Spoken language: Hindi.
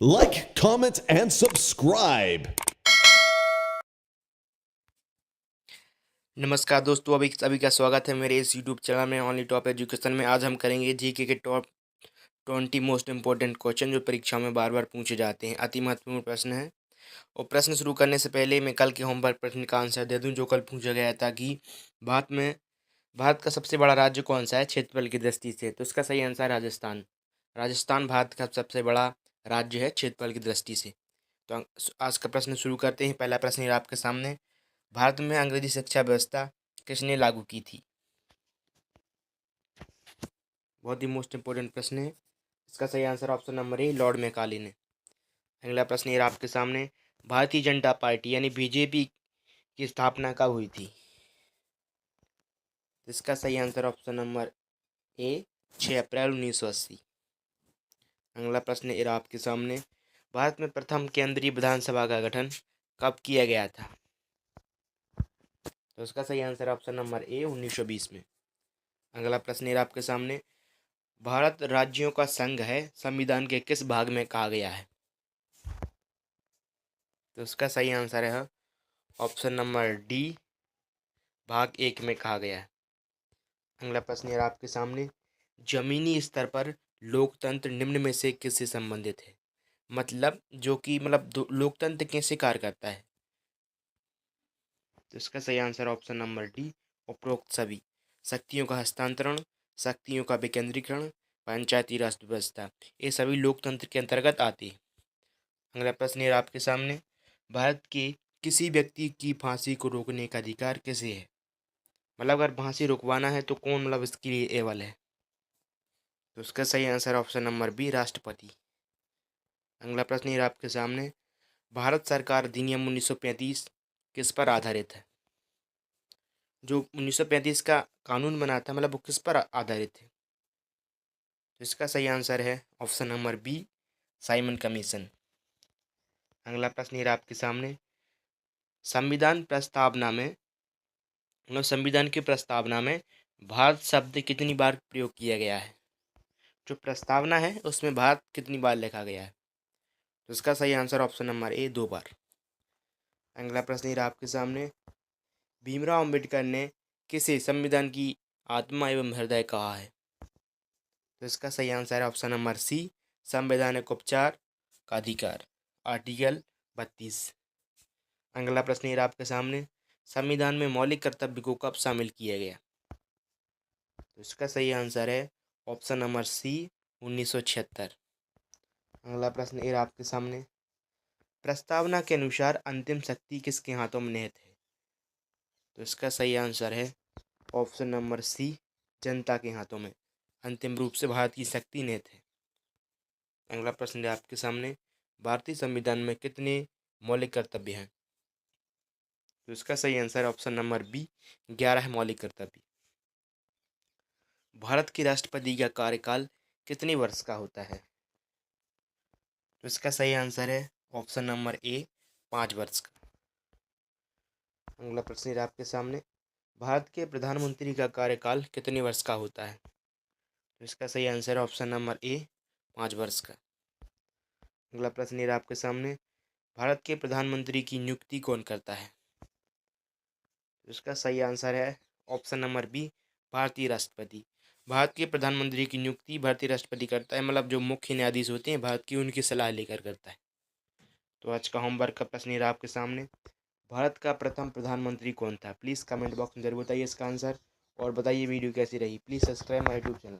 Like, comment, and subscribe. नमस्कार दोस्तों, अभी सभी का स्वागत है मेरे इस यूट्यूब चैनल में ओनली टॉप एजुकेशन में। आज हम करेंगे जीके के टॉप 20 मोस्ट इंपॉर्टेंट क्वेश्चन जो परीक्षा में बार बार पूछे जाते हैं। अति महत्वपूर्ण प्रश्न है। और प्रश्न शुरू करने से पहले मैं कल के होमवर्क प्रश्न का आंसर दे दूं जो कल पूछा गया था कि भारत का सबसे बड़ा राज्य कौन सा है क्षेत्रफल की दृष्टि से। तो इसका सही आंसर राजस्थान। राजस्थान भारत का सबसे बड़ा राज्य है क्षेत्रफल की दृष्टि से। तो आज का प्रश्न शुरू करते हैं। पहला प्रश्न है आपके सामने। भारत में अंग्रेजी शिक्षा व्यवस्था किसने लागू की थी। बहुत ही मोस्ट इंपोर्टेंट प्रश्न है। इसका सही answer option number A Lord Macaulay ने। अगला प्रश्न ये आपके सामने। भारतीय जनता पार्टी यानी बीजेपी की स्थापना कब हुई थी। इसका सही आंसर ऑप्शन नंबर ए 6 अप्रैल 1980। अगला प्रश्न ये आपके सामने। भारत में प्रथम केंद्रीय विधानसभा का गठन कब किया गया था। तो इसका सही आंसर ऑप्शन नंबर ए 1920 में। अगला प्रश्न ये आपके सामने। भारत राज्यों का संघ है संविधान के किस भाग में कहा गया है। तो इसका सही आंसर है ऑप्शन नंबर डी भाग 1 में कहा गया है। अगला प्रश्न है आपके सामने। जमीनी स्तर पर लोकतंत्र निम्न में से किससे संबंधित है। मतलब जो कि लोकतंत्र कैसे कार्य करता है। तो इसका सही आंसर ऑप्शन नंबर डी उपरोक्त सभी। शक्तियों का हस्तांतरण, शक्तियों का विकेंद्रीकरण, पंचायती राज व्यवस्था, ये सभी लोकतंत्र के अंतर्गत आती है। अगला प्रश्न है आपके सामने। भारत के किसी व्यक्ति की फांसी को रोकने का अधिकार किसे है। मतलब अगर फांसी रुकवाना है तो कौन इसके लिए एबल है। तो उसका सही आंसर ऑप्शन नंबर बी राष्ट्रपति। अगला प्रश्न है आपके सामने। भारत सरकार अधिनियम 1935 किस पर आधारित है। जो 1935 का कानून बना था वो किस पर आधारित है। तो इसका सही आंसर है option number B Simon commission. अगला प्रश्न है आपके सामने। संविधान प्रस्तावना में संविधान की प्रस्तावना में भारत शब्द कितनी बार प्रयोग किया गया है। जो प्रस्तावना है उसमें भारत कितनी बार लिखा गया है। तो इसका सही आंसर ऑप्शन नंबर ए 2 बार। अगला प्रश्न है आपके सामने। भीमराव अंबेडकर ने किसे संविधान की आत्मा एवं हृदय कहा है। तो इसका सही आंसर है ऑप्शन नंबर सी संवैधानिक उपचार का अधिकार, आर्टिकल 32। अगला प्रश्न है आपके सामने। संविधान में मौलिक कर्तव्य को कब शामिल किया गया। तो इसका सही आंसर है ऑप्शन नंबर सी 1976। अगला प्रश्न ये आपके सामने। प्रस्तावना के अनुसार अंतिम शक्ति किसके हाथों में निहित है। तो इसका सही आंसर है ऑप्शन नंबर सी जनता के हाथों में अंतिम रूप से भारत की शक्ति निहित है। अगला प्रश्न है आपके सामने। भारतीय संविधान में कितने मौलिक कर्तव्य हैं। तो इसका सही आंसर ऑप्शन नंबर बी 11 मौलिक कर्तव्य। भारत के राष्ट्रपति का कार्यकाल कितने वर्ष का होता है। तो इसका सही आंसर है ऑप्शन नंबर ए 5 वर्ष का। अगला प्रश्न है आपके सामने। भारत के प्रधानमंत्री का कार्यकाल कितने वर्ष का होता है। तो इसका सही आंसर है ऑप्शन नंबर ए 5 वर्ष का। अगला प्रश्न है आपके सामने। भारत के प्रधानमंत्री की नियुक्ति कौन करता है। तो इसका सही आंसर है ऑप्शन नंबर बी भारतीय राष्ट्रपति। भारत के प्रधानमंत्री की नियुक्ति भारतीय राष्ट्रपति करता है। जो मुख्य न्यायाधीश होते हैं भारत की उनकी सलाह लेकर करता है। तो आज का होमवर्क का प्रश्न रहा आपके सामने। भारत का प्रथम प्रधानमंत्री कौन था। प्लीज़ कमेंट बॉक्स में जरूर बताइए इसका आंसर। और बताइए वीडियो कैसी रही। Please subscribe my YouTube channel.